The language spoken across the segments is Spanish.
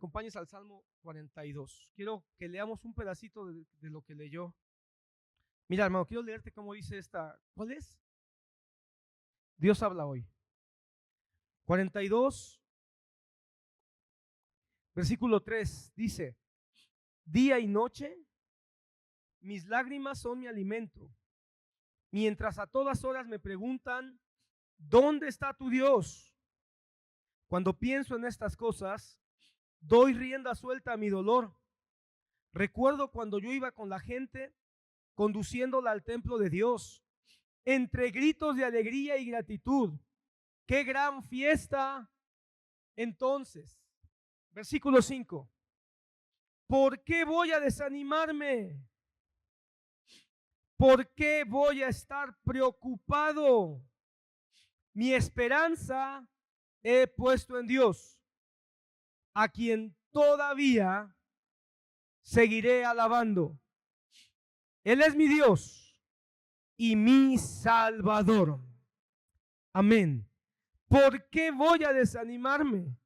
acompañes al Salmo 42. Quiero que leamos un pedacito de lo que leyó. Mira, hermano, quiero leerte cómo dice esta. ¿Cuál es? Dios habla hoy. 42, versículo 3, dice: día y noche, mis lágrimas son mi alimento, mientras a todas horas me preguntan, ¿dónde está tu Dios? Cuando pienso en estas cosas, doy rienda suelta a mi dolor. Recuerdo cuando yo iba con la gente, conduciéndola al templo de Dios, entre gritos de alegría y gratitud. ¡Qué gran fiesta! Entonces, versículo 5. ¿Por qué voy a desanimarme? ¿Por qué voy a estar preocupado? Mi esperanza he puesto en Dios, a quien todavía seguiré alabando. Él es mi Dios y mi Salvador. Amén. ¿Por qué voy a desanimarme?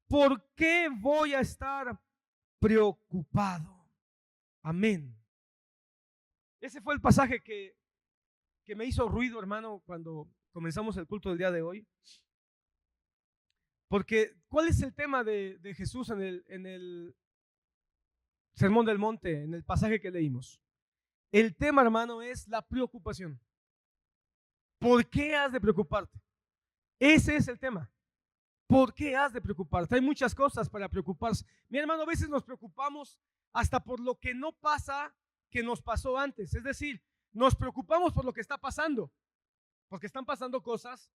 ¿Por qué voy a estar preocupado? Amén. Ese fue el pasaje que me hizo ruido, hermano, cuando comenzamos el culto del día de hoy. Porque, ¿cuál es el tema de Jesús en el Sermón del Monte, en el pasaje que leímos? El tema, hermano, es la preocupación. ¿Por qué has de preocuparte? Ese es el tema. ¿Por qué has de preocuparte? Hay muchas cosas para preocuparse. Mi hermano, a veces nos preocupamos hasta por lo que no pasa, que nos pasó antes. Es decir, nos preocupamos por lo que está pasando, porque están pasando cosas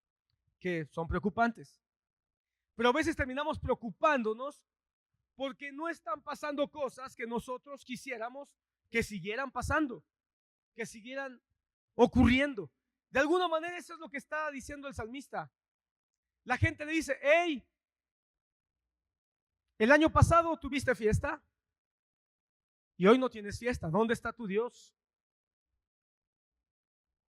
que son preocupantes. Pero a veces terminamos preocupándonos porque no están pasando cosas que nosotros quisiéramos que siguieran pasando, que siguieran ocurriendo. De alguna manera eso es lo que está diciendo el salmista. La gente le dice: hey, el año pasado tuviste fiesta y hoy no tienes fiesta. ¿Dónde está tu Dios?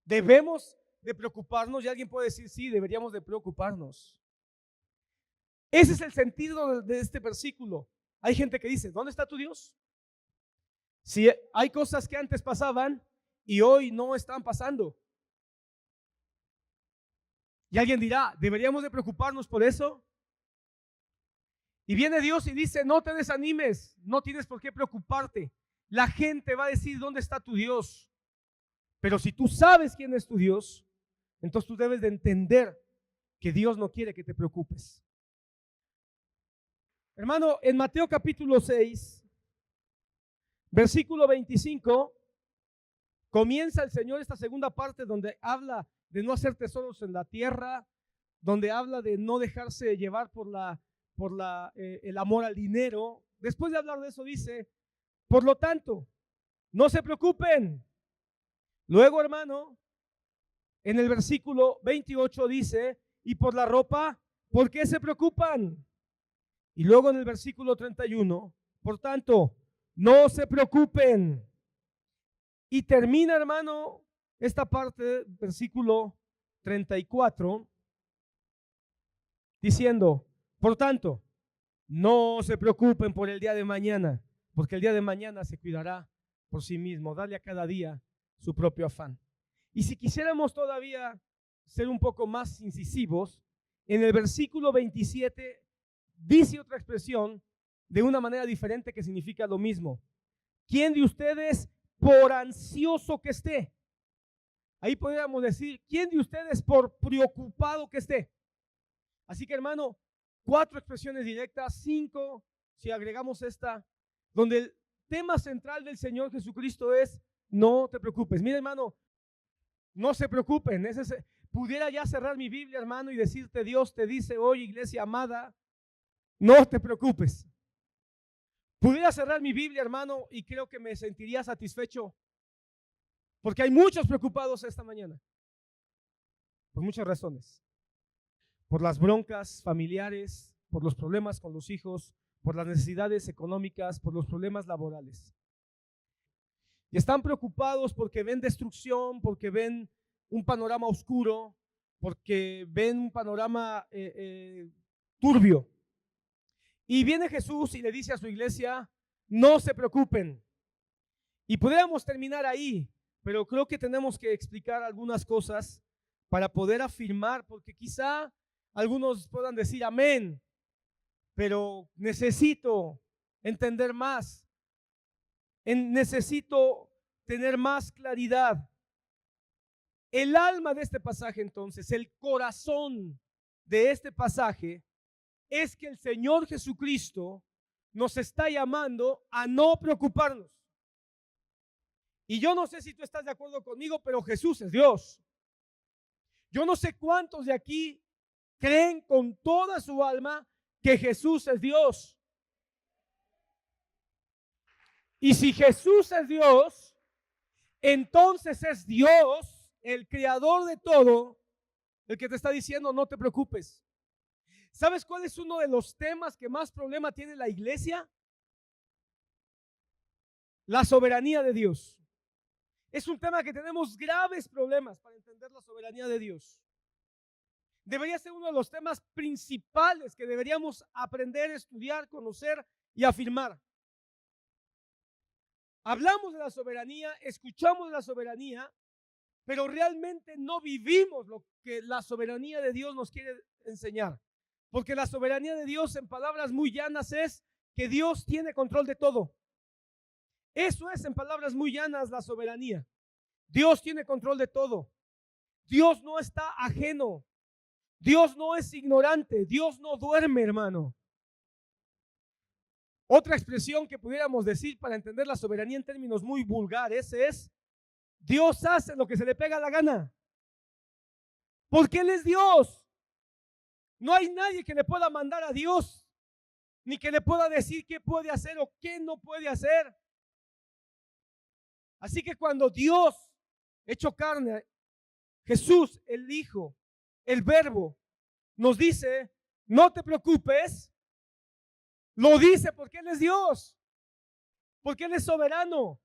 Debemos de preocuparnos, y alguien puede decir: sí, deberíamos de preocuparnos. Ese es el sentido de este versículo. Hay gente que dice: ¿dónde está tu Dios? Si hay cosas que antes pasaban y hoy no están pasando. Y alguien dirá: ¿deberíamos de preocuparnos por eso? Y viene Dios y dice: no te desanimes, no tienes por qué preocuparte. La gente va a decir: ¿dónde está tu Dios? Pero si tú sabes quién es tu Dios, entonces tú debes de entender que Dios no quiere que te preocupes. Hermano, en Mateo capítulo 6, versículo 25, comienza el Señor esta segunda parte donde habla de no hacer tesoros en la tierra, donde habla de no dejarse llevar por el amor al dinero. Después de hablar de eso dice: por lo tanto, no se preocupen. Luego, hermano, en el versículo 28 dice: y por la ropa, ¿por qué se preocupan? Y luego en el versículo 31, por tanto, no se preocupen. Y termina, hermano, esta parte, versículo 34, diciendo: por tanto, no se preocupen por el día de mañana, porque el día de mañana se cuidará por sí mismo. Dale a cada día su propio afán. Y si quisiéramos todavía ser un poco más incisivos, en el versículo 27 dice otra expresión de una manera diferente que significa lo mismo. ¿Quién de ustedes, por ansioso que esté? Ahí podríamos decir: ¿quién de ustedes, por preocupado que esté? Así que, hermano, 4 expresiones directas, 5 si agregamos esta, donde el tema central del Señor Jesucristo es: no te preocupes. Mira, hermano, no se preocupen. Pudiera ya cerrar mi Biblia, hermano, y decirte: Dios te dice hoy, iglesia amada, no te preocupes. Pudiera cerrar mi Biblia, hermano, y creo que me sentiría satisfecho, porque hay muchos preocupados esta mañana, por muchas razones. Por las broncas familiares, por los problemas con los hijos, por las necesidades económicas, por los problemas laborales. Y están preocupados porque ven destrucción, porque ven un panorama oscuro, porque ven un panorama turbio. Y viene Jesús y le dice a su iglesia, no se preocupen. Y podríamos terminar ahí, pero creo que tenemos que explicar algunas cosas para poder afirmar, porque quizá algunos puedan decir amén, pero necesito entender más, necesito tener más claridad. El alma de este pasaje, entonces, el corazón de este pasaje es que el Señor Jesucristo nos está llamando a no preocuparnos. Y yo no sé si tú estás de acuerdo conmigo, pero Jesús es Dios. Yo no sé cuántos de aquí creen con toda su alma que Jesús es Dios. Y si Jesús es Dios, entonces es Dios, el creador de todo, el que te está diciendo no te preocupes. ¿Sabes cuál es uno de los temas que más problema tiene la iglesia? La soberanía de Dios. Es un tema que tenemos graves problemas para entender la soberanía de Dios. Debería ser uno de los temas principales que deberíamos aprender, estudiar, conocer y afirmar. Hablamos de la soberanía, escuchamos de la soberanía, pero realmente no vivimos lo que la soberanía de Dios nos quiere enseñar. Porque la soberanía de Dios, en palabras muy llanas, es que Dios tiene control de todo. Eso es, en palabras muy llanas, la soberanía. Dios tiene control de todo. Dios no está ajeno. Dios no es ignorante. Dios no duerme, hermano. Otra expresión que pudiéramos decir para entender la soberanía en términos muy vulgares es: Dios hace lo que se le pega la gana. Porque Él es Dios. No hay nadie que le pueda mandar a Dios, ni que le pueda decir qué puede hacer o qué no puede hacer. Así que cuando Dios, hecho carne, Jesús, el Hijo, el Verbo, nos dice, no te preocupes, lo dice porque Él es Dios, porque Él es soberano.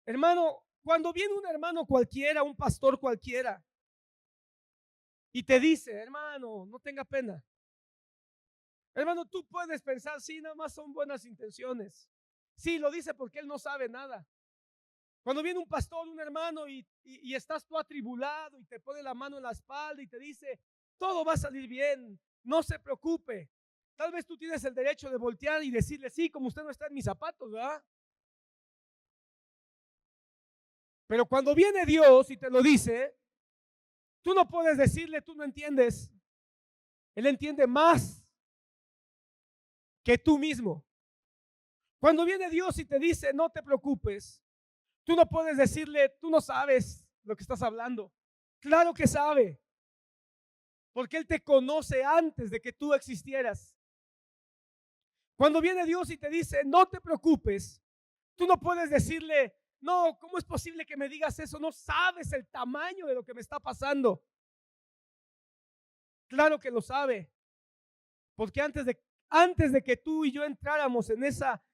Hermano, cuando viene un hermano cualquiera, un pastor cualquiera, y te dice, hermano, no tenga pena. Hermano, tú puedes pensar, sí, nada más son buenas intenciones. Sí, lo dice porque él no sabe nada. Cuando viene un pastor, un hermano, y estás tú atribulado y te pone la mano en la espalda y te dice, todo va a salir bien, no se preocupe. Tal vez tú tienes el derecho de voltear y decirle, sí, como usted no está en mis zapatos, ¿verdad? Pero cuando viene Dios y te lo dice, tú no puedes decirle, tú no entiendes. Él entiende más que tú mismo. Cuando viene Dios y te dice, no te preocupes, tú no puedes decirle, tú no sabes lo que estás hablando. Claro que sabe, porque Él te conoce antes de que tú existieras. Cuando viene Dios y te dice, no te preocupes, tú no puedes decirle, no, ¿cómo es posible que me digas eso? No sabes el tamaño de lo que me está pasando. Claro que lo sabe, porque antes de que tú y yo entráramos en esa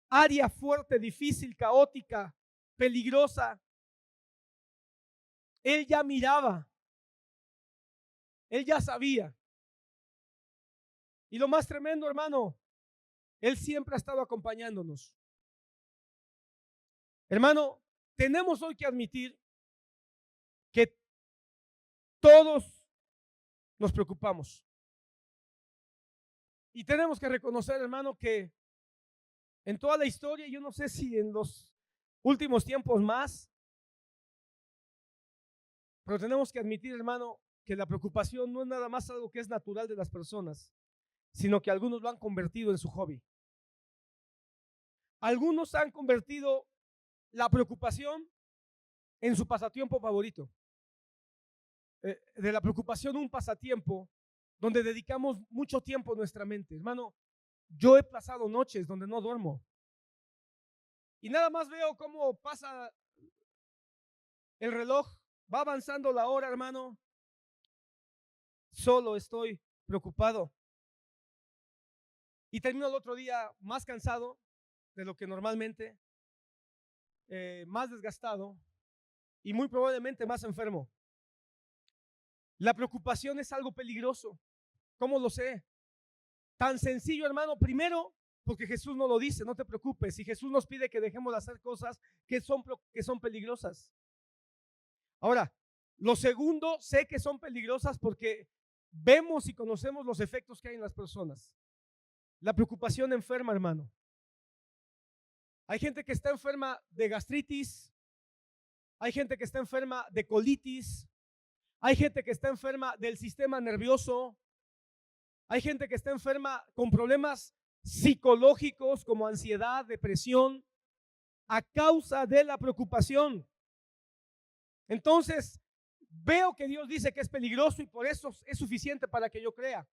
área fuerte, difícil, caótica, peligrosa, Él ya miraba, Él ya sabía. Y lo más tremendo, hermano, Él siempre ha estado acompañándonos. Hermano, tenemos hoy que admitir que todos nos preocupamos. Y tenemos que reconocer, hermano, que en toda la historia, yo no sé si en los últimos tiempos más, pero tenemos que admitir, hermano, que la preocupación no es nada más algo que es natural de las personas, sino que algunos lo han convertido en su hobby. Algunos han convertido la preocupación en su pasatiempo favorito. De la preocupación un pasatiempo donde dedicamos mucho tiempo a nuestra mente. Hermano, yo he pasado noches donde no duermo y nada más veo cómo pasa el reloj, va avanzando la hora, hermano. Solo estoy preocupado y termino el otro día más cansado de lo que normalmente, más desgastado y muy probablemente más enfermo. La preocupación es algo peligroso. ¿Cómo lo sé? Tan sencillo, hermano. Primero, porque Jesús no lo dice, no te preocupes. Y Jesús nos pide que dejemos de hacer cosas que son peligrosas. Ahora, lo segundo, sé que son peligrosas porque vemos y conocemos los efectos que hay en las personas. La preocupación enferma, hermano. Hay gente que está enferma de gastritis, hay gente que está enferma de colitis, hay gente que está enferma del sistema nervioso, hay gente que está enferma con problemas psicológicos como ansiedad, depresión, a causa de la preocupación. Entonces, veo que Dios dice que es peligroso y por eso es suficiente para que yo crea.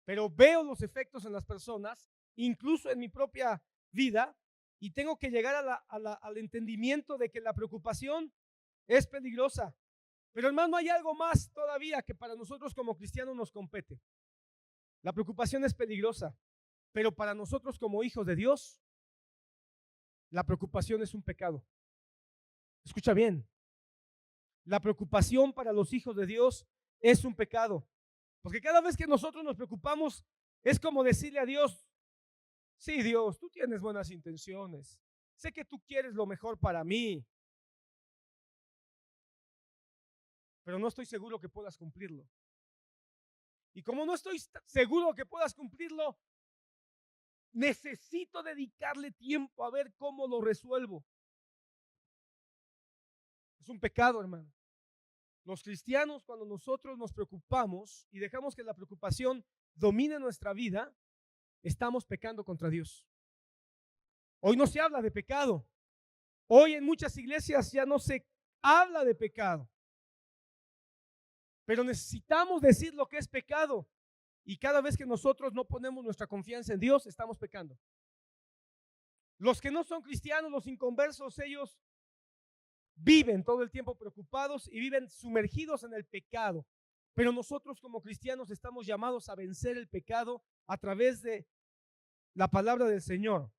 Pero veo los efectos en las personas, incluso en mi propia vida, y tengo que llegar al entendimiento de que la preocupación es peligrosa. Pero hermano, hay algo más todavía que para nosotros como cristianos nos compete. La preocupación es peligrosa, pero para nosotros como hijos de Dios, la preocupación es un pecado. Escucha bien, la preocupación para los hijos de Dios es un pecado. Porque cada vez que nosotros nos preocupamos, es como decirle a Dios: sí, Dios, tú tienes buenas intenciones. Sé que tú quieres lo mejor para mí, pero no estoy seguro que puedas cumplirlo. Y como no estoy seguro que puedas cumplirlo, necesito dedicarle tiempo a ver cómo lo resuelvo. Es un pecado, hermano. Los cristianos, cuando nosotros nos preocupamos y dejamos que la preocupación domine nuestra vida, estamos pecando contra Dios. Hoy no se habla de pecado. Hoy en muchas iglesias ya no se habla de pecado. Pero necesitamos decir lo que es pecado. Y cada vez que nosotros no ponemos nuestra confianza en Dios, estamos pecando. Los que no son cristianos, los inconversos, ellos viven todo el tiempo preocupados y viven sumergidos en el pecado. Pero nosotros como cristianos estamos llamados a vencer el pecado a través de la palabra del Señor.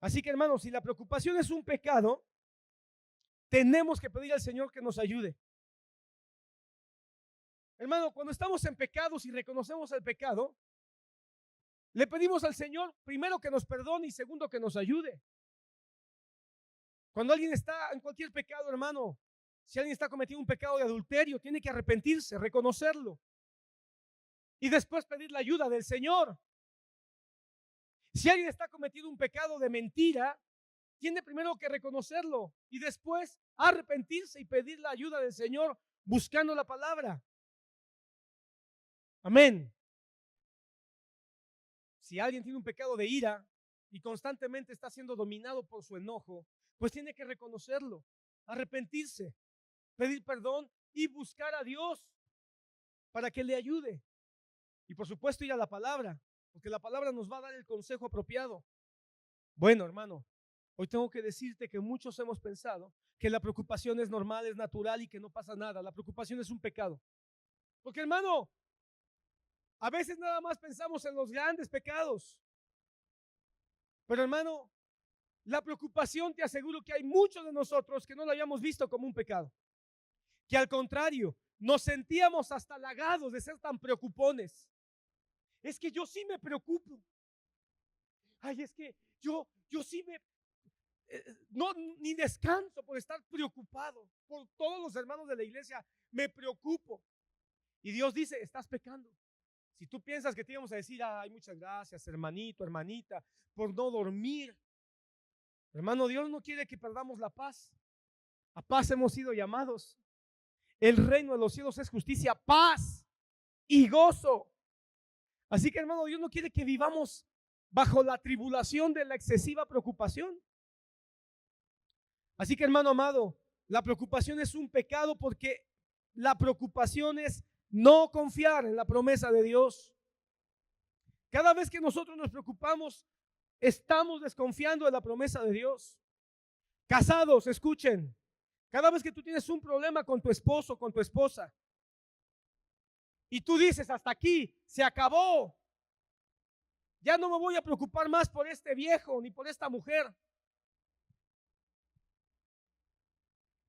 Así que, hermanos, si la preocupación es un pecado, tenemos que pedir al Señor que nos ayude. Hermano, cuando estamos en pecados y reconocemos el pecado, le pedimos al Señor primero que nos perdone y segundo que nos ayude. Cuando alguien está en cualquier pecado, hermano, si alguien está cometiendo un pecado de adulterio, tiene que arrepentirse, reconocerlo y después pedir la ayuda del Señor. Si alguien está cometiendo un pecado de mentira, tiene primero que reconocerlo y después arrepentirse y pedir la ayuda del Señor buscando la palabra. Amén. Si alguien tiene un pecado de ira y constantemente está siendo dominado por su enojo, pues tiene que reconocerlo, arrepentirse, pedir perdón y buscar a Dios para que le ayude. Y por supuesto ir a la palabra, porque la palabra nos va a dar el consejo apropiado. Bueno, hermano, hoy tengo que decirte que muchos hemos pensado que la preocupación es normal, es natural y que no pasa nada. La preocupación es un pecado. Porque, hermano, a veces nada más pensamos en los grandes pecados. Pero, hermano, la preocupación, te aseguro que hay muchos de nosotros que no lo habíamos visto como un pecado. Que al contrario, nos sentíamos hasta halagados de ser tan preocupones. Es que yo sí me preocupo. Ay, es que yo sí me... no, ni descanso por estar preocupado. Por todos los hermanos de la iglesia me preocupo. Y Dios dice: estás pecando. Si tú piensas que te íbamos a decir: ay, muchas gracias, hermanito, hermanita, por no dormir. Hermano, Dios no quiere que perdamos la paz. A paz hemos sido llamados. El reino de los cielos es justicia, paz y gozo. Así que, hermano, Dios no quiere que vivamos bajo la tribulación de la excesiva preocupación. Así que, hermano amado, la preocupación es un pecado porque la preocupación es no confiar en la promesa de Dios. Cada vez que nosotros nos preocupamos, estamos desconfiando de la promesa de Dios. Casados, escuchen. Cada vez que tú tienes un problema con tu esposo, con tu esposa, y tú dices: hasta aquí, se acabó. Ya no me voy a preocupar más por este viejo ni por esta mujer.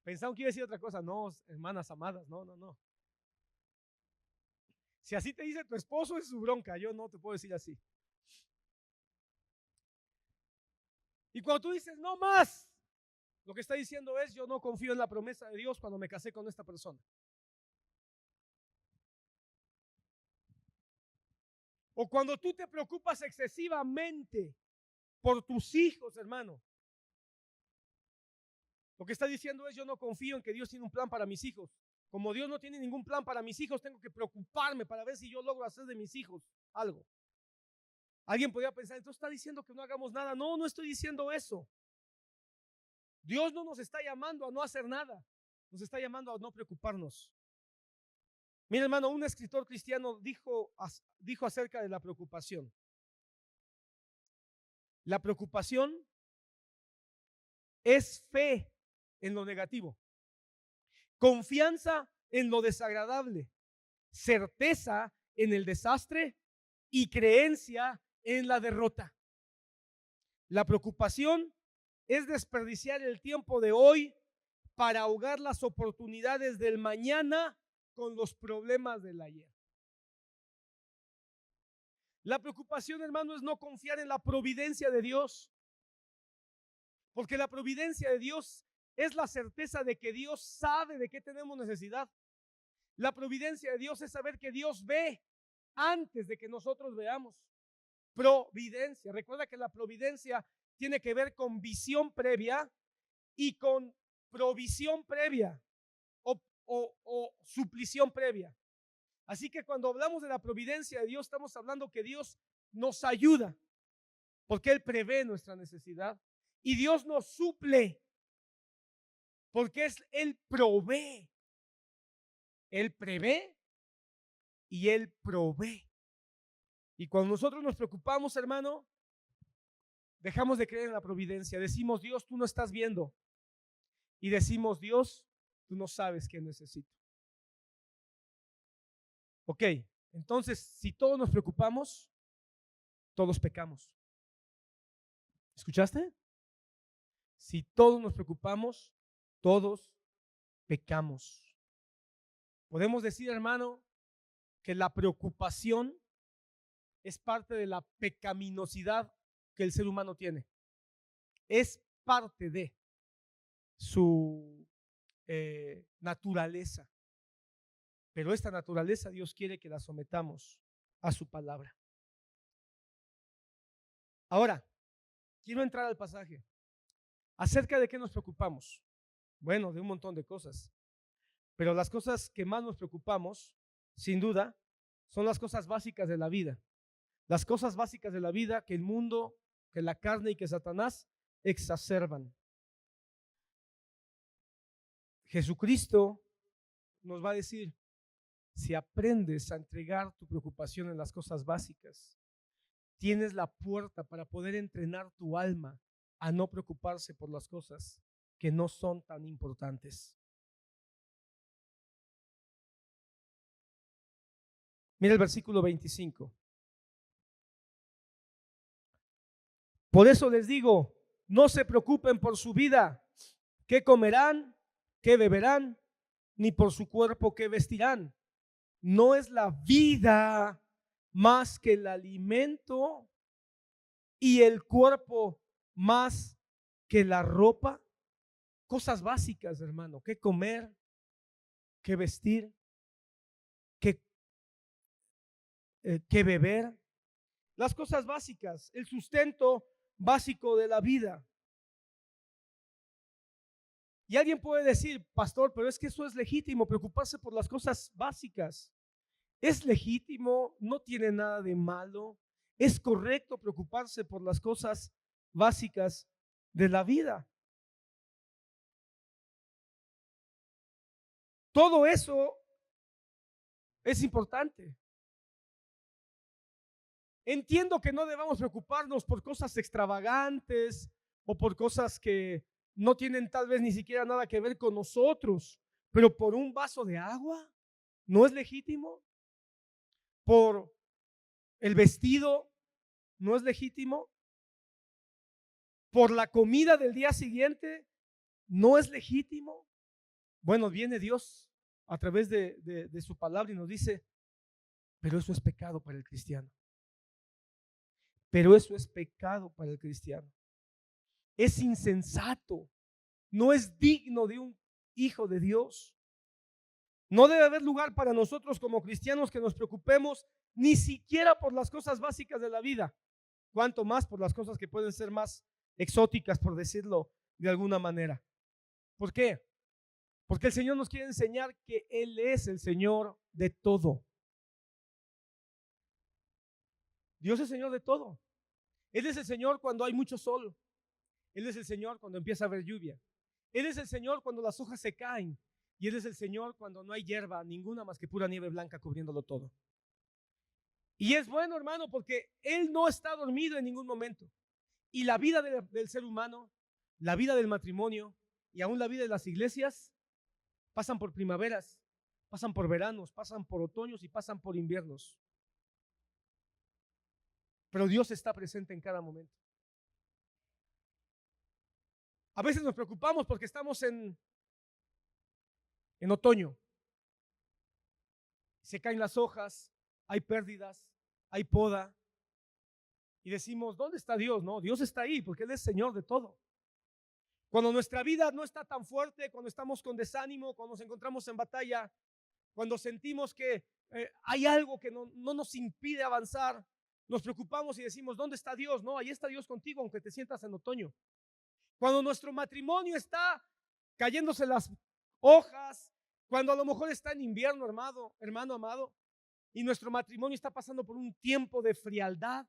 Pensaron que iba a decir otra cosa. No, hermanas amadas, no. Si así te dice tu esposo, es su bronca. Yo no te puedo decir así. Y cuando tú dices, no más, lo que está diciendo es, yo no confío en la promesa de Dios cuando me casé con esta persona. O cuando tú te preocupas excesivamente por tus hijos, hermano. Lo que está diciendo es, yo no confío en que Dios tiene un plan para mis hijos. Como Dios no tiene ningún plan para mis hijos, tengo que preocuparme para ver si yo logro hacer de mis hijos algo. Alguien podría pensar, entonces está diciendo que no hagamos nada. No, no estoy diciendo eso. Dios no nos está llamando a no hacer nada. Nos está llamando a no preocuparnos. Mira, hermano, un escritor cristiano dijo acerca de la preocupación. La preocupación es fe en lo negativo, confianza en lo desagradable, certeza en el desastre y creencia en la derrota. La preocupación es desperdiciar el tiempo de hoy para ahogar las oportunidades del mañana con los problemas del ayer. La preocupación, hermano, es no confiar en la providencia de Dios, porque la providencia de Dios es la certeza de que Dios sabe de qué tenemos necesidad. La providencia de Dios es saber que Dios ve antes de que nosotros veamos. Providencia. Recuerda que la providencia tiene que ver con visión previa y con provisión previa o suplición previa. Así que cuando hablamos de la providencia de Dios, estamos hablando que Dios nos ayuda, porque Él prevé nuestra necesidad, y Dios nos suple, porque Él provee. Él prevé y Él provee. Y cuando nosotros nos preocupamos, hermano, dejamos de creer en la providencia. Decimos, Dios, tú no estás viendo. Y decimos, Dios, tú no sabes qué necesito. Ok, entonces, si todos nos preocupamos, todos pecamos. ¿Escuchaste? Si todos nos preocupamos, todos pecamos. Podemos decir, hermano, que la preocupación es parte de la pecaminosidad que el ser humano tiene. Es parte de su naturaleza. Pero esta naturaleza Dios quiere que la sometamos a su palabra. Ahora, quiero entrar al pasaje. ¿Acerca de qué nos preocupamos? Bueno, de un montón de cosas. Pero las cosas que más nos preocupamos, sin duda, son las cosas básicas de la vida. Las cosas básicas de la vida que el mundo, que la carne y que Satanás exacerban. Jesucristo nos va a decir, si aprendes a entregar tu preocupación en las cosas básicas, tienes la puerta para poder entrenar tu alma a no preocuparse por las cosas que no son tan importantes. Mira el versículo 25. Por eso les digo, no se preocupen por su vida, qué comerán, qué beberán, ni por su cuerpo qué vestirán. ¿No es la vida más que el alimento y el cuerpo más que la ropa? Cosas básicas, hermano, qué comer, qué vestir, qué beber. Las cosas básicas, el sustento básico de la vida. Y alguien puede decir, pastor, pero es que eso es legítimo, preocuparse por las cosas básicas. Es legítimo, no tiene nada de malo. Es correcto preocuparse por las cosas básicas de la vida. Todo eso es importante. Entiendo que no debamos preocuparnos por cosas extravagantes o por cosas que no tienen tal vez ni siquiera nada que ver con nosotros, pero por un vaso de agua, ¿no es legítimo? Por el vestido, ¿no es legítimo? Por la comida del día siguiente, ¿no es legítimo? Bueno, viene Dios a través de su palabra y nos dice, Pero eso es pecado para el cristiano. Pero eso es pecado para el cristiano. Es insensato. No es digno de un hijo de Dios. No debe haber lugar para nosotros como cristianos que nos preocupemos ni siquiera por las cosas básicas de la vida, cuanto más por las cosas que pueden ser más exóticas, por decirlo de alguna manera. ¿Por qué? Porque el Señor nos quiere enseñar que Él es el Señor de todo. Dios es Señor de todo. Él es el Señor cuando hay mucho sol. Él es el Señor cuando empieza a haber lluvia. Él es el Señor cuando las hojas se caen. Y Él es el Señor cuando no hay hierba ninguna más que pura nieve blanca cubriéndolo todo. Y es bueno, hermano, porque Él no está dormido en ningún momento. Y la vida del ser humano, la vida del matrimonio y aún la vida de las iglesias pasan por primaveras, pasan por veranos, pasan por otoños y pasan por inviernos. Pero Dios está presente en cada momento. A veces nos preocupamos porque estamos en otoño. Se caen las hojas, hay pérdidas, hay poda. Y decimos, ¿dónde está Dios? No, Dios está ahí porque Él es Señor de todo. Cuando nuestra vida no está tan fuerte, cuando estamos con desánimo, cuando nos encontramos en batalla, cuando sentimos que hay algo que no nos impide avanzar, nos preocupamos y decimos, ¿dónde está Dios? No, ahí está Dios contigo, aunque te sientas en otoño. Cuando nuestro matrimonio está cayéndose las hojas, cuando a lo mejor está en invierno, hermano amado, y nuestro matrimonio está pasando por un tiempo de frialdad,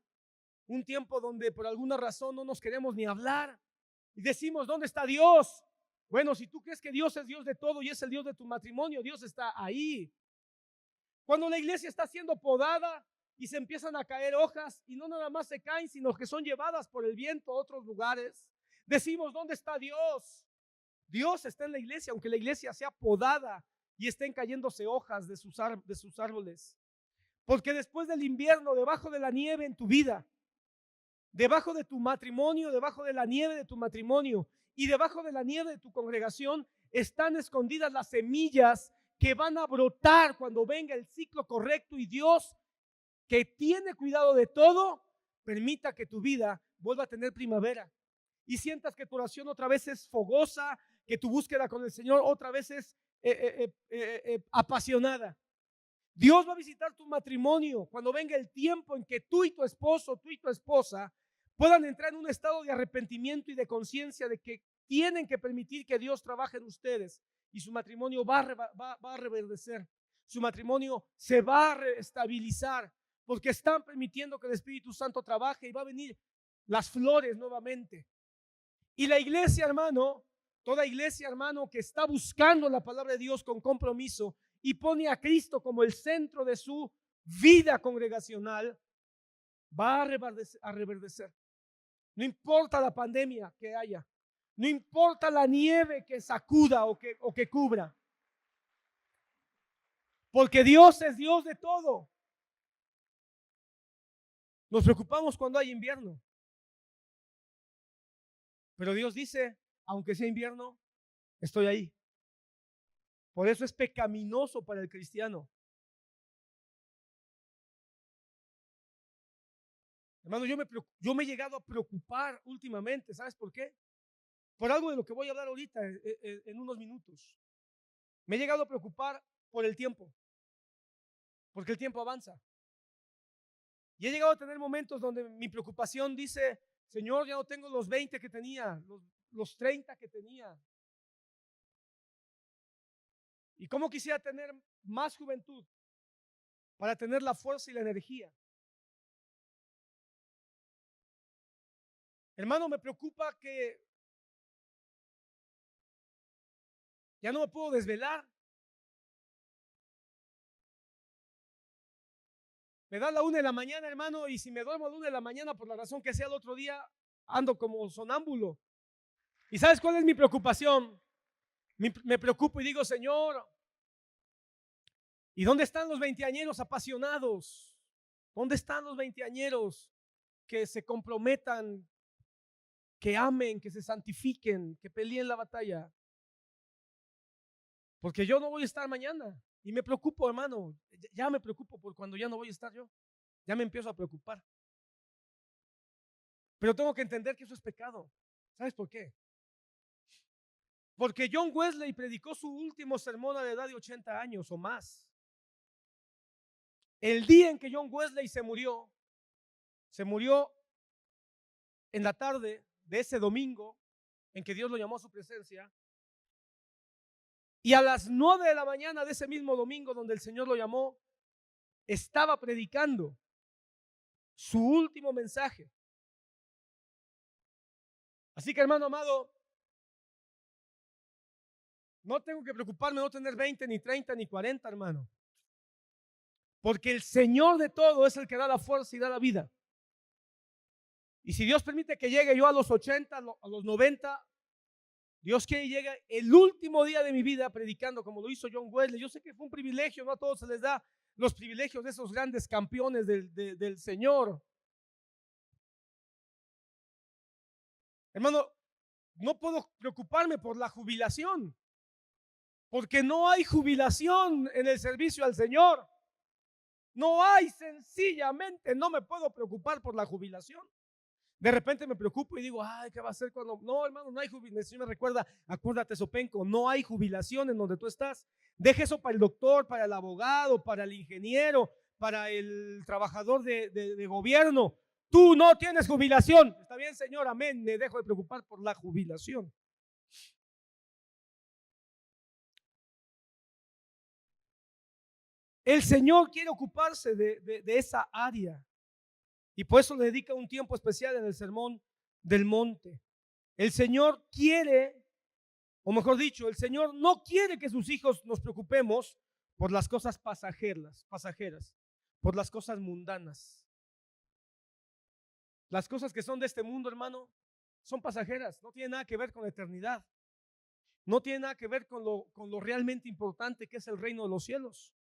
un tiempo donde por alguna razón no nos queremos ni hablar y decimos, ¿dónde está Dios? Bueno, si tú crees que Dios es Dios de todo y es el Dios de tu matrimonio, Dios está ahí. Cuando la iglesia está siendo podada y se empiezan a caer hojas y no nada más se caen, sino que son llevadas por el viento a otros lugares, decimos, ¿dónde está Dios? Dios está en la iglesia, aunque la iglesia sea podada y estén cayéndose hojas de sus árboles. Porque después del invierno, debajo de la nieve en tu vida, debajo de tu matrimonio, debajo de la nieve de tu matrimonio y debajo de la nieve de tu congregación, están escondidas las semillas que van a brotar cuando venga el ciclo correcto, y Dios, que tiene cuidado de todo, permita que tu vida vuelva a tener primavera y sientas que tu oración otra vez es fogosa, que tu búsqueda con el Señor otra vez es apasionada. Dios va a visitar tu matrimonio cuando venga el tiempo en que tú y tu esposo, tú y tu esposa puedan entrar en un estado de arrepentimiento y de conciencia de que tienen que permitir que Dios trabaje en ustedes, y su matrimonio va a reverdecer, su matrimonio se va a reestabilizar, porque están permitiendo que el Espíritu Santo trabaje y va a venir las flores nuevamente. Y la iglesia, hermano, toda iglesia, hermano, que está buscando la palabra de Dios con compromiso y pone a Cristo como el centro de su vida congregacional, va a reverdecer. No importa la pandemia que haya, no importa la nieve que sacuda o que cubra, porque Dios es Dios de todo. Nos preocupamos cuando hay invierno, pero Dios dice, aunque sea invierno, estoy ahí. Por eso es pecaminoso para el cristiano. Hermano, yo me he llegado a preocupar últimamente. ¿Sabes por qué? Por algo de lo que voy a hablar ahorita en unos minutos. Me he llegado a preocupar por el tiempo, porque el tiempo avanza. Y he llegado a tener momentos donde mi preocupación dice, Señor, ya no tengo los 20 que tenía, los 30 que tenía. Y cómo quisiera tener más juventud para tener la fuerza y la energía. Hermano, me preocupa que ya no me puedo desvelar. Me da la 1 de la mañana, hermano, y si me duermo a la 1 de la mañana, por la razón que sea, el otro día ando como sonámbulo. ¿Y sabes cuál es mi preocupación? Me preocupo y digo, Señor, ¿y dónde están los veinteañeros apasionados? ¿Dónde están los veinteañeros que se comprometan, que amen, que se santifiquen, que peleen la batalla? Porque yo no voy a estar mañana. Y me preocupo, hermano, ya me preocupo por cuando ya no voy a estar yo. Ya me empiezo a preocupar. Pero tengo que entender que eso es pecado. ¿Sabes por qué? Porque John Wesley predicó su último sermón a la edad de 80 años o más. El día en que John Wesley se murió en la tarde de ese domingo en que Dios lo llamó a su presencia. Y a las 9 de la mañana de ese mismo domingo donde el Señor lo llamó, estaba predicando su último mensaje. Así que, hermano amado, no tengo que preocuparme de no tener 20, ni 30, ni 40, hermano. Porque el Señor de todo es el que da la fuerza y da la vida. Y si Dios permite que llegue yo a los 80, a los 90, Dios quiere que llegue el último día de mi vida predicando como lo hizo John Wesley. Yo sé que fue un privilegio, no a todos se les da los privilegios de esos grandes campeones del Señor. Hermano, no puedo preocuparme por la jubilación, porque no hay jubilación en el servicio al Señor. No hay, sencillamente no me puedo preocupar por la jubilación. De repente me preocupo y digo, ay, ¿qué va a hacer cuando? No, hermano, no hay jubilación. El Señor me recuerda, acuérdate, Sopenco, no hay jubilación en donde tú estás. Deje eso para el doctor, para el abogado, para el ingeniero, para el trabajador de gobierno. Tú no tienes jubilación. Está bien, Señor, amén. Me dejo de preocupar por la jubilación. El Señor quiere ocuparse de esa área. Y por eso le dedica un tiempo especial en el Sermón del Monte. El Señor quiere, o mejor dicho, el Señor no quiere que sus hijos nos preocupemos por las cosas pasajeras, por las cosas mundanas. Las cosas que son de este mundo, hermano, son pasajeras, no tienen nada que ver con la eternidad. No tiene nada que ver con lo realmente importante que es el reino de los cielos.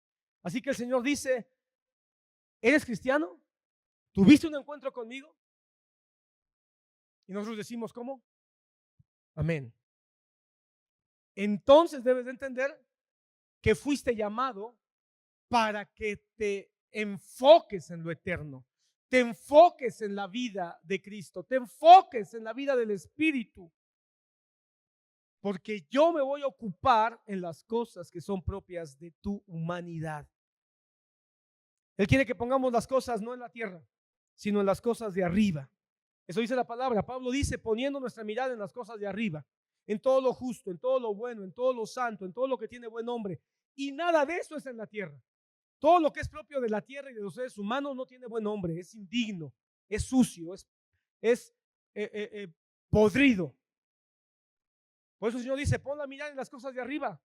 Así que el Señor dice, ¿eres cristiano? ¿Tuviste un encuentro conmigo? Y nosotros decimos, ¿cómo? Amén. Entonces debes de entender que fuiste llamado para que te enfoques en lo eterno, te enfoques en la vida de Cristo, te enfoques en la vida del Espíritu, porque yo me voy a ocupar en las cosas que son propias de tu humanidad. Él quiere que pongamos las cosas no en la tierra, sino en las cosas de arriba. Eso dice la palabra. Pablo dice, poniendo nuestra mirada en las cosas de arriba, en todo lo justo, en todo lo bueno, en todo lo santo, en todo lo que tiene buen nombre. Y nada de eso es en la tierra. Todo lo que es propio de la tierra y de los seres humanos no tiene buen nombre, es indigno, es sucio, es podrido. Por eso el Señor dice, pon la mirada en las cosas de arriba.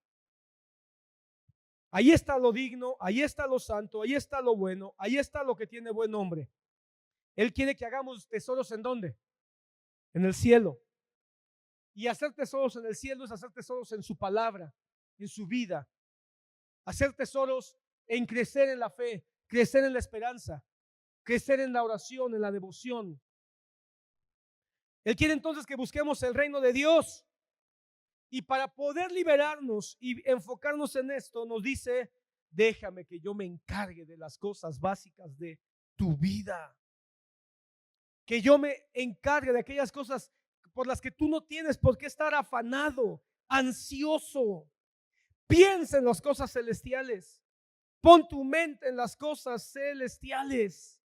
Ahí está lo digno, ahí está lo santo, ahí está lo bueno, ahí está lo que tiene buen nombre. Él quiere que hagamos tesoros ¿en dónde? En el cielo. Y hacer tesoros en el cielo es hacer tesoros en su palabra, en su vida. Hacer tesoros en crecer en la fe, crecer en la esperanza, crecer en la oración, en la devoción. Él quiere entonces que busquemos el reino de Dios. Y para poder liberarnos y enfocarnos en esto, nos dice, déjame que yo me encargue de las cosas básicas de tu vida. Que yo me encargue de aquellas cosas por las que tú no tienes por qué estar afanado, ansioso. Piensa en las cosas celestiales. Pon tu mente en las cosas celestiales.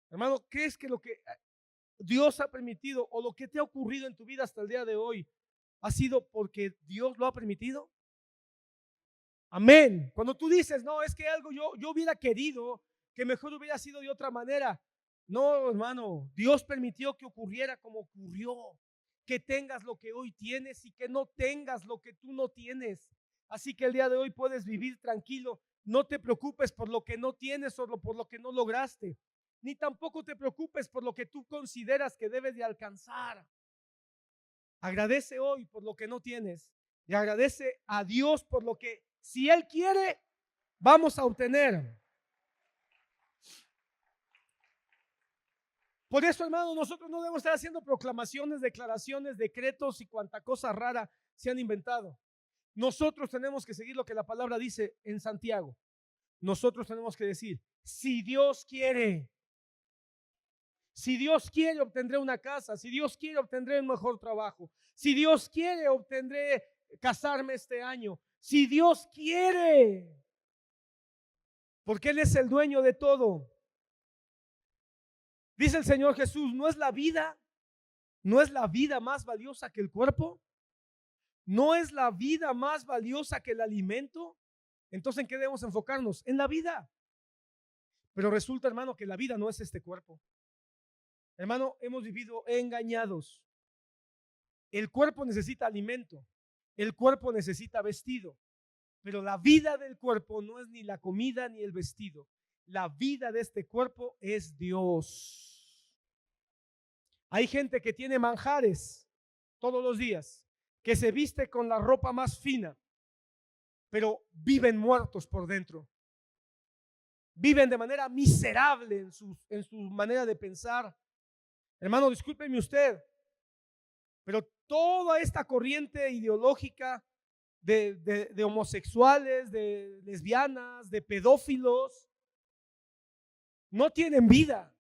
Hermano, ¿crees que lo que Dios ha permitido o lo que te ha ocurrido en tu vida hasta el día de hoy ha sido porque Dios lo ha permitido? Amén. Cuando tú dices, no, es que algo yo hubiera querido que mejor hubiera sido de otra manera. No, hermano, Dios permitió que ocurriera como ocurrió. Que tengas lo que hoy tienes y que no tengas lo que tú no tienes. Así que el día de hoy puedes vivir tranquilo. No te preocupes por lo que no tienes o por lo que no lograste. Ni tampoco te preocupes por lo que tú consideras que debes de alcanzar. Agradece hoy por lo que no tienes y agradece a Dios por lo que, si Él quiere, vamos a obtener. Por eso, hermano, nosotros no debemos estar haciendo proclamaciones, declaraciones, decretos y cuanta cosa rara se han inventado. Nosotros tenemos que seguir lo que la palabra dice en Santiago. Nosotros tenemos que decir, si Dios quiere, obtendré una casa. Si Dios quiere, obtendré un mejor trabajo. Si Dios quiere, obtendré casarme este año. Si Dios quiere, porque Él es el dueño de todo. Dice el Señor Jesús, ¿no es la vida más valiosa que el cuerpo? ¿No es la vida más valiosa que el alimento? Entonces, ¿en qué debemos enfocarnos? En la vida. Pero resulta, hermano, que la vida no es este cuerpo. Hermano, hemos vivido engañados. El cuerpo necesita alimento, el cuerpo necesita vestido, pero la vida del cuerpo no es ni la comida ni el vestido. La vida de este cuerpo es Dios. Hay gente que tiene manjares todos los días, que se viste con la ropa más fina, pero viven muertos por dentro. Viven de manera miserable en su manera de pensar. Hermano, discúlpeme usted, pero toda esta corriente ideológica de homosexuales, de lesbianas, de pedófilos, no tienen vida.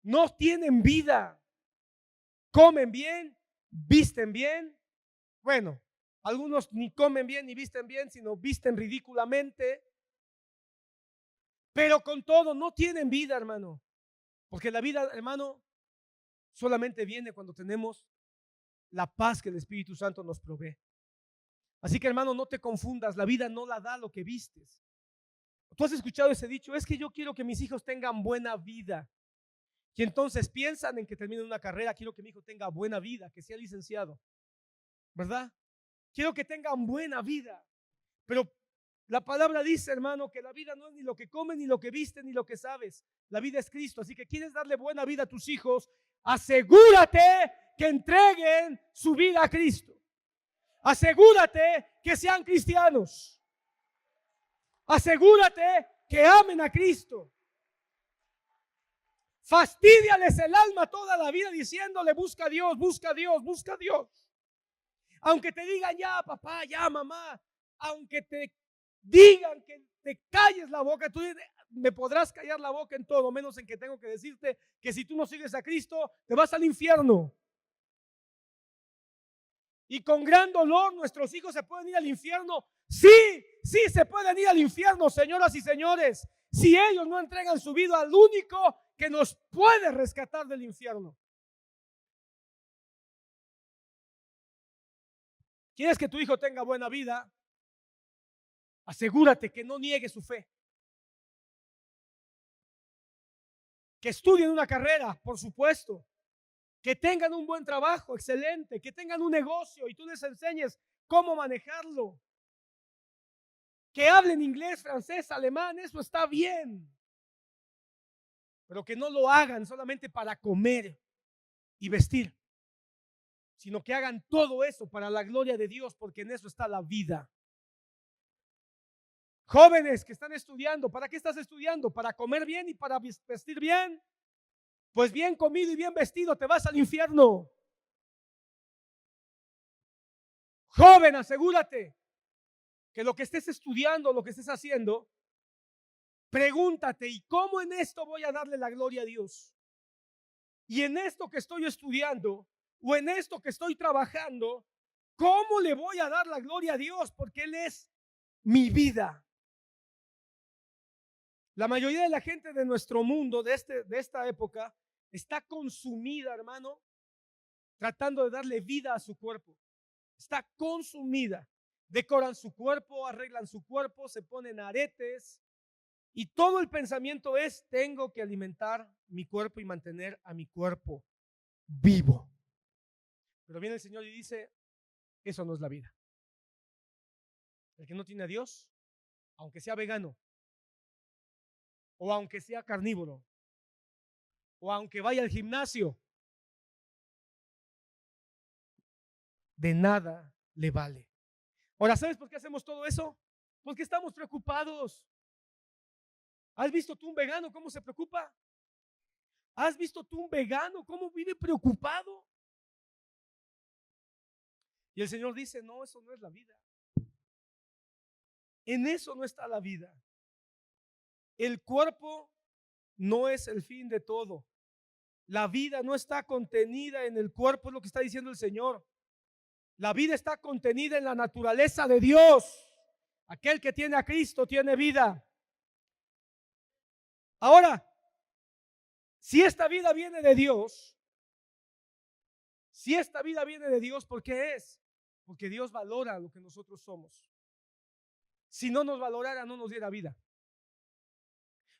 No tienen vida. Comen bien, visten bien. Bueno, algunos ni comen bien ni visten bien, sino visten ridículamente. Pero con todo no tienen vida, hermano. Porque la vida, hermano, solamente viene cuando tenemos la paz que el Espíritu Santo nos provee. Así que, hermano, no te confundas. La vida no la da lo que vistes. Tú has escuchado ese dicho, es que yo quiero que mis hijos tengan buena vida. Y entonces piensan en que terminen una carrera. Quiero que mi hijo tenga buena vida, que sea licenciado, ¿verdad? Quiero que tengan buena vida. Pero la palabra dice, hermano, que la vida no es ni lo que comes, ni lo que vistes, ni lo que sabes. La vida es Cristo. Así que quieres darle buena vida a tus hijos, asegúrate que entreguen su vida a Cristo. Asegúrate que sean cristianos. Asegúrate que amen a Cristo. Fastídiales el alma toda la vida diciéndole, busca a Dios, busca a Dios, busca a Dios. Aunque te digan ya papá, ya mamá, aunque te digan que te calles la boca, tú me podrás callar la boca en todo, menos en que tengo que decirte que si tú no sigues a Cristo, te vas al infierno. Y con gran dolor nuestros hijos se pueden ir al infierno. Sí, sí se pueden ir al infierno, señoras y señores, si ellos no entregan su vida al único que nos puede rescatar del infierno. ¿Quieres que tu hijo tenga buena vida? Asegúrate que no niegue su fe. Que estudien una carrera, por supuesto. Que tengan un buen trabajo, excelente. Que tengan un negocio y tú les enseñes cómo manejarlo. Que hablen inglés, francés, alemán, eso está bien. Pero que no lo hagan solamente para comer y vestir, sino que hagan todo eso para la gloria de Dios, porque en eso está la vida. Jóvenes que están estudiando, ¿para qué estás estudiando? ¿Para comer bien y para vestir bien? Pues bien comido y bien vestido te vas al infierno. Joven, asegúrate que lo que estés estudiando, lo que estés haciendo, pregúntate, ¿y cómo en esto voy a darle la gloria a Dios? Y en esto que estoy estudiando o en esto que estoy trabajando, ¿cómo le voy a dar la gloria a Dios? Porque Él es mi vida. La mayoría de la gente de nuestro mundo, de esta época, está consumida, hermano, tratando de darle vida a su cuerpo. Está consumida. Decoran su cuerpo, arreglan su cuerpo, se ponen aretes y todo el pensamiento es: tengo que alimentar mi cuerpo y mantener a mi cuerpo vivo. Pero viene el Señor y dice: eso no es la vida. El que no tiene a Dios, aunque sea vegano, o aunque sea carnívoro, o aunque vaya al gimnasio, de nada le vale. Ahora, ¿sabes por qué hacemos todo eso? Porque estamos preocupados. ¿Has visto tú un vegano cómo se preocupa? ¿Has visto tú un vegano cómo vive preocupado? Y el Señor dice, no, eso no es la vida. En eso no está la vida. El cuerpo no es el fin de todo. La vida no está contenida en el cuerpo, es lo que está diciendo el Señor. La vida está contenida en la naturaleza de Dios. Aquel que tiene a Cristo tiene vida. Ahora, si esta vida viene de Dios, ¿por qué es? Porque Dios valora lo que nosotros somos. Si no nos valorara, no nos diera vida.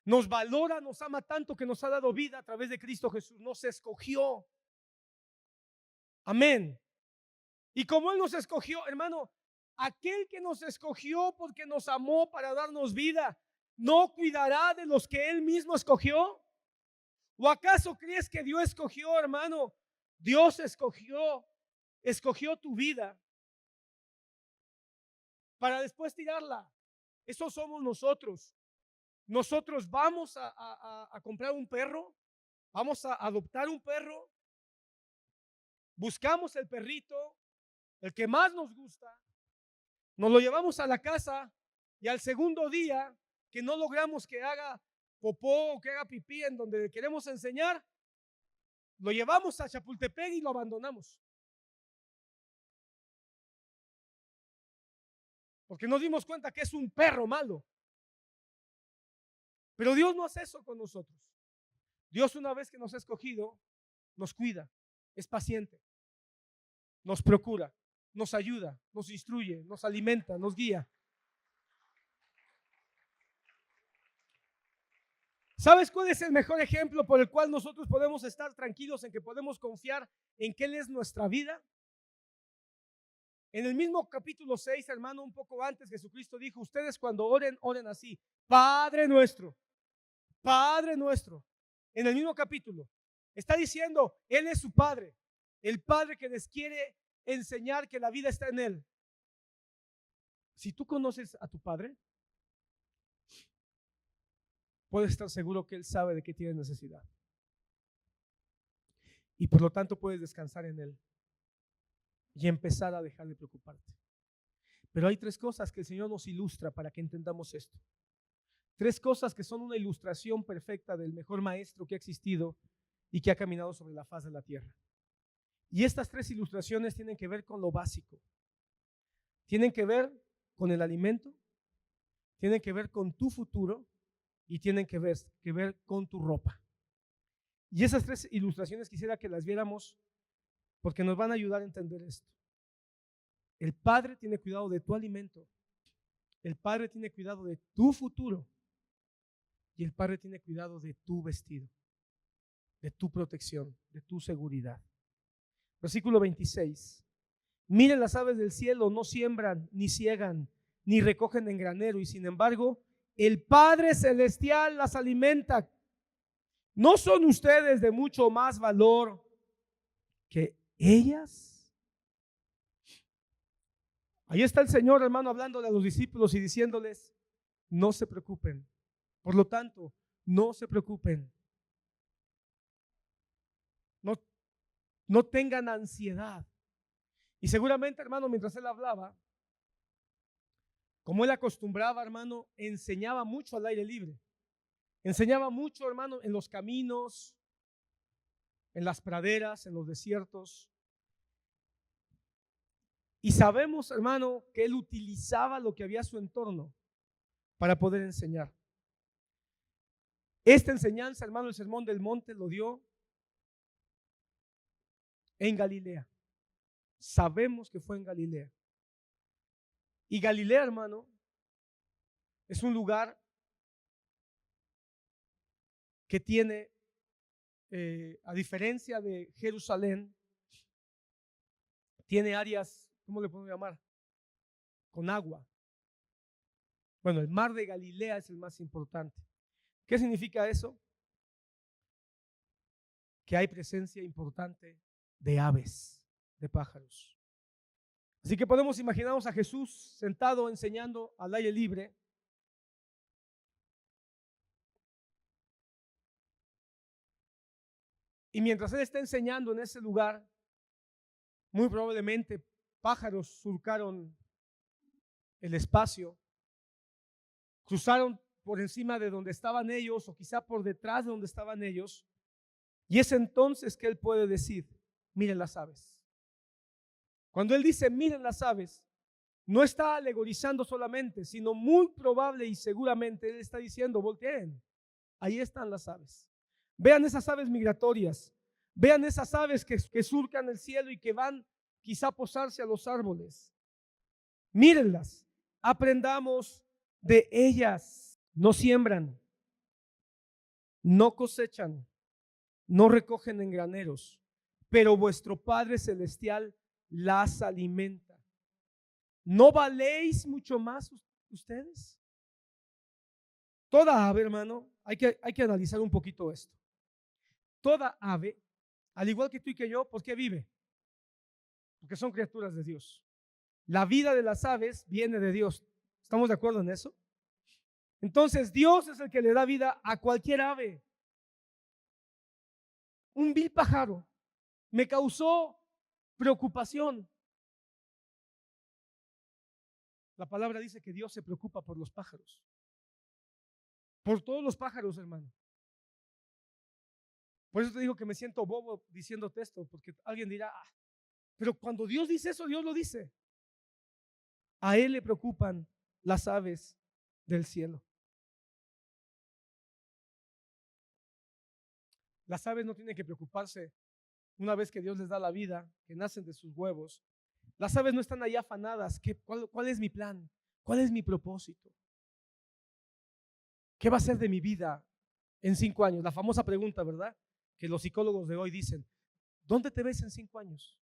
Nos valora, nos ama tanto que nos ha dado vida a través de Cristo Jesús. Nos escogió. Amén. Y como Él nos escogió, hermano, aquel que nos escogió porque nos amó para darnos vida, ¿no cuidará de los que Él mismo escogió? ¿O acaso crees que Dios escogió, hermano? Dios escogió tu vida para después tirarla. Eso somos nosotros. Nosotros vamos a comprar un perro, vamos a adoptar un perro, buscamos el perrito, el que más nos gusta, nos lo llevamos a la casa y al segundo día que no logramos que haga popó o que haga pipí en donde le queremos enseñar, lo llevamos a Chapultepec y lo abandonamos. Porque nos dimos cuenta que es un perro malo. Pero Dios no hace eso con nosotros. Dios, una vez que nos ha escogido, nos cuida, es paciente, nos procura, nos ayuda, nos instruye, nos alimenta, nos guía. ¿Sabes cuál es el mejor ejemplo por el cual nosotros podemos estar tranquilos en que podemos confiar en que Él es nuestra vida? En el mismo capítulo 6, hermano, un poco antes, Jesucristo dijo, ustedes cuando oren, oren así, Padre nuestro, Padre nuestro. En el mismo capítulo está diciendo, Él es su Padre, el Padre que les quiere enseñar que la vida está en Él. Si tú conoces a tu Padre, puedes estar seguro que Él sabe de qué tienes necesidad. Y por lo tanto puedes descansar en Él y empezar a dejar de preocuparte. Pero hay tres cosas que el Señor nos ilustra para que entendamos esto. Tres cosas que son una ilustración perfecta del mejor maestro que ha existido y que ha caminado sobre la faz de la tierra. Y estas tres ilustraciones tienen que ver con lo básico. Tienen que ver con el alimento, tienen que ver con tu futuro y tienen que ver con tu ropa. Y esas tres ilustraciones quisiera que las viéramos porque nos van a ayudar a entender esto. El Padre tiene cuidado de tu alimento, el Padre tiene cuidado de tu futuro y el Padre tiene cuidado de tu vestido, de tu protección, de tu seguridad. Versículo 26. Miren las aves del cielo, no siembran, ni ciegan, ni recogen en granero, y sin embargo, el Padre Celestial las alimenta. ¿No son ustedes de mucho más valor que ellas? Ahí está el Señor, hermano, hablándole a los discípulos y diciéndoles, no se preocupen. Por lo tanto, no se preocupen. No tengan ansiedad. Y seguramente, hermano, mientras él hablaba, como él acostumbraba, hermano, enseñaba mucho al aire libre. Enseñaba mucho, hermano, en los caminos, en las praderas, en los desiertos. Y sabemos, hermano, que él utilizaba lo que había a su entorno para poder enseñar. Esta enseñanza, hermano, el Sermón del Monte lo dio en Galilea. Sabemos que fue en Galilea. Y Galilea, hermano, es un lugar que tiene, a diferencia de Jerusalén, tiene áreas, ¿cómo le podemos llamar? Con agua. Bueno, el mar de Galilea es el más importante. ¿Qué significa eso? Que hay presencia importante de aves, de pájaros. Así que podemos imaginarnos a Jesús sentado enseñando al aire libre. Y mientras él está enseñando en ese lugar, muy probablemente pájaros surcaron el espacio, cruzaron por encima de donde estaban ellos o quizá por detrás de donde estaban ellos. Y es entonces que él puede decir, miren las aves. Cuando él dice, miren las aves, no está alegorizando solamente, sino muy probable y seguramente él está diciendo, volteen, ahí están las aves. Vean esas aves migratorias, vean esas aves que surcan el cielo y que van quizá a posarse a los árboles. Mírenlas, aprendamos de ellas. No siembran, no cosechan, no recogen en graneros, pero vuestro Padre Celestial las alimenta. ¿No valéis mucho más ustedes? Toda ave, hermano, hay que analizar un poquito esto. Toda ave, al igual que tú y que yo, ¿por qué vive? Porque son criaturas de Dios. La vida de las aves viene de Dios. ¿Estamos de acuerdo en eso? Entonces Dios es el que le da vida a cualquier ave. Un vil pájaro me causó preocupación. La palabra dice que Dios se preocupa por los pájaros. Por todos los pájaros, hermano. Por eso te digo que me siento bobo diciéndote esto, porque alguien dirá, pero cuando Dios dice eso, Dios lo dice. A Él le preocupan las aves del cielo. Las aves no tienen que preocuparse una vez que Dios les da la vida, que nacen de sus huevos. Las aves no están ahí afanadas. ¿Cuál es mi plan? ¿Cuál es mi propósito? ¿Qué va a ser de mi vida en 5 años? La famosa pregunta, ¿verdad? Que los psicólogos de hoy dicen, ¿dónde te ves en 5 años?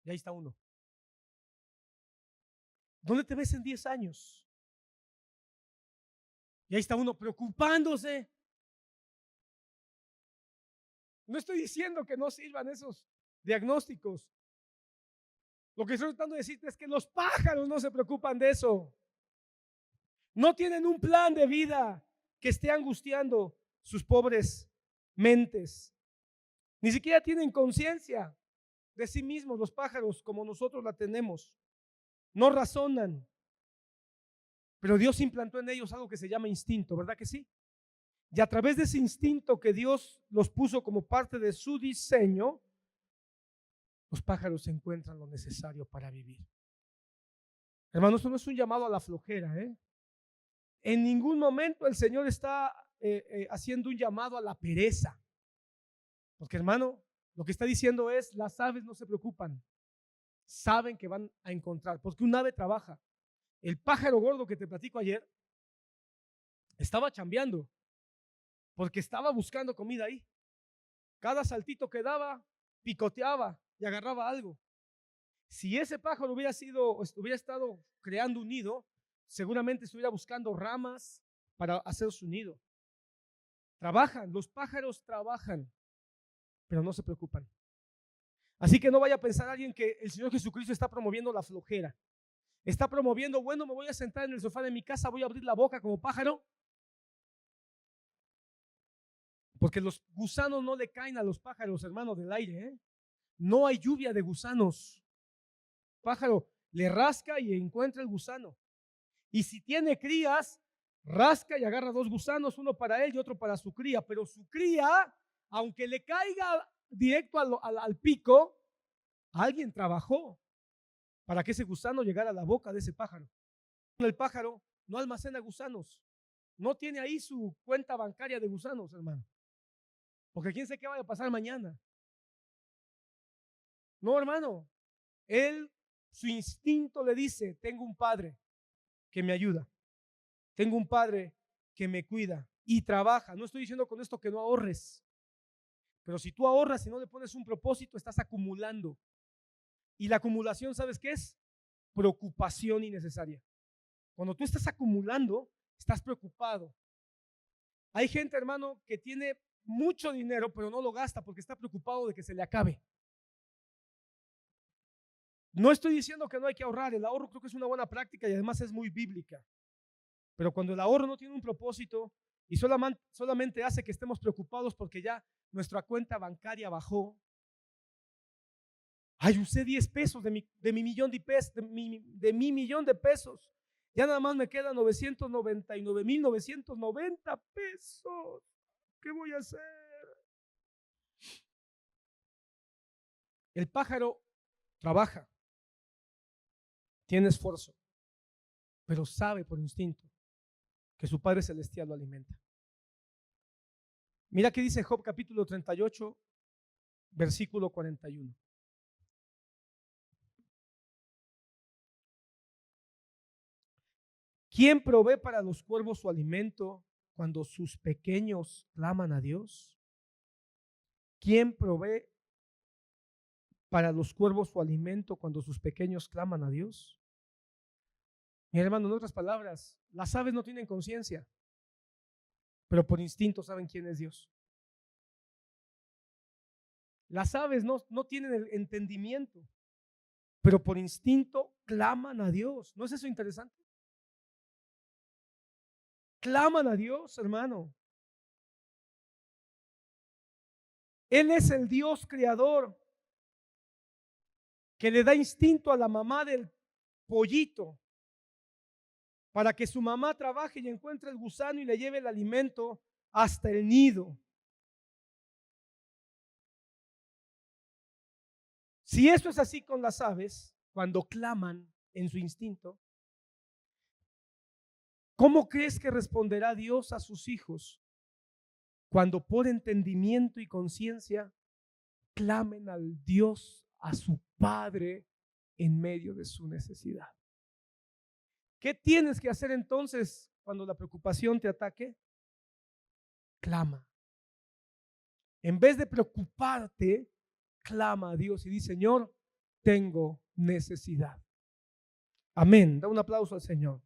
Y ahí está uno. ¿Dónde te ves en 10 años? Y ahí está uno preocupándose. No estoy diciendo que no sirvan esos diagnósticos. Lo que estoy tratando de decirte es que los pájaros no se preocupan de eso. No tienen un plan de vida que esté angustiando sus pobres mentes. Ni siquiera tienen conciencia de sí mismos los pájaros como nosotros la tenemos. No razonan. Pero Dios implantó en ellos algo que se llama instinto, ¿verdad que sí? Y a través de ese instinto que Dios los puso como parte de su diseño, los pájaros encuentran lo necesario para vivir. Hermanos, esto no es un llamado a la flojera, ¿eh? En ningún momento el Señor está haciendo un llamado a la pereza. Porque, hermano, lo que está diciendo es, las aves no se preocupan. Saben que van a encontrar, porque un ave trabaja. El pájaro gordo que te platico ayer estaba chambeando, porque estaba buscando comida ahí. Cada saltito que daba, picoteaba y agarraba algo. Si ese pájaro hubiera estado creando un nido, seguramente estuviera buscando ramas para hacer su nido. Trabajan, los pájaros trabajan, pero no se preocupan. Así que no vaya a pensar alguien que el Señor Jesucristo está promoviendo la flojera. Está promoviendo, bueno, me voy a sentar en el sofá de mi casa, voy a abrir la boca como pájaro. Porque los gusanos no le caen a los pájaros, hermanos, del aire, ¿eh? No hay lluvia de gusanos. Pájaro le rasca y encuentra el gusano. Y si tiene crías, rasca y agarra 2 gusanos, uno para él y otro para su cría. Pero su cría, aunque le caiga directo al pico, alguien trabajó para que ese gusano llegara a la boca de ese pájaro. El pájaro no almacena gusanos, no tiene ahí su cuenta bancaria de gusanos, hermano. Porque quién sabe qué vaya a pasar mañana. No, hermano. Su instinto le dice, tengo un padre que me ayuda. Tengo un padre que me cuida y trabaja. No estoy diciendo con esto que no ahorres. Pero si tú ahorras y no le pones un propósito, estás acumulando. Y la acumulación, ¿sabes qué es? Preocupación innecesaria. Cuando tú estás acumulando, estás preocupado. Hay gente, hermano, que tiene mucho dinero, pero no lo gasta porque está preocupado de que se le acabe. No estoy diciendo que no hay que ahorrar. El ahorro creo que es una buena práctica y además es muy bíblica. Pero cuando el ahorro no tiene un propósito y solamente hace que estemos preocupados porque ya nuestra cuenta bancaria bajó, Ay, usé 10 pesos de mi millón de pesos, de mi millón de pesos. Ya nada más me quedan 999,990 pesos. ¿Qué voy a hacer? El pájaro trabaja, tiene esfuerzo, pero sabe por instinto que su Padre Celestial lo alimenta. Mira qué dice Job capítulo 38, versículo 41. ¿Quién provee para los cuervos su alimento cuando sus pequeños claman a Dios? ¿Quién provee para los cuervos su alimento cuando sus pequeños claman a Dios? Mi hermano, en otras palabras, las aves no tienen conciencia, pero por instinto saben quién es Dios. Las aves no tienen el entendimiento, pero por instinto claman a Dios. ¿No es eso interesante? Claman a Dios, hermano. Él es el Dios creador que le da instinto a la mamá del pollito para que su mamá trabaje y encuentre el gusano y le lleve el alimento hasta el nido. Si eso es así con las aves, cuando claman en su instinto, ¿cómo crees que responderá Dios a sus hijos cuando por entendimiento y conciencia clamen al Dios, a su Padre, en medio de su necesidad? ¿Qué tienes que hacer entonces cuando la preocupación te ataque? Clama. En vez de preocuparte, clama a Dios y di: Señor, tengo necesidad. Amén. Da un aplauso al Señor.